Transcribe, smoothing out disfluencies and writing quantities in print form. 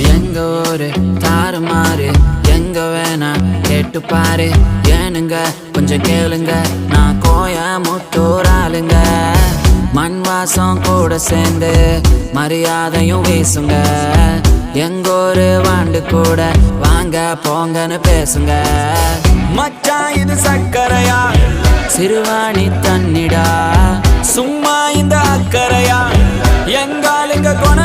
எங்க ஊரு தாறுமாறு எங்க வேணா கேட்டு பாரு ஏனுங்க கொஞ்சம் கேளுங்க நான் கோயமுத்தூர் ஆளுங்க மண் வாசம் கூட சேர்ந்து மரியாதையும் வீசுங்க எங்கூரு வாண்டு கூட வாங்க போங்கன்னு பேசுங்க மச்சான் இது சக்கரையா சிறுவாணி தண்ணிடா சும்மா இந்த அக்கறையா எங்காலுங்க கொண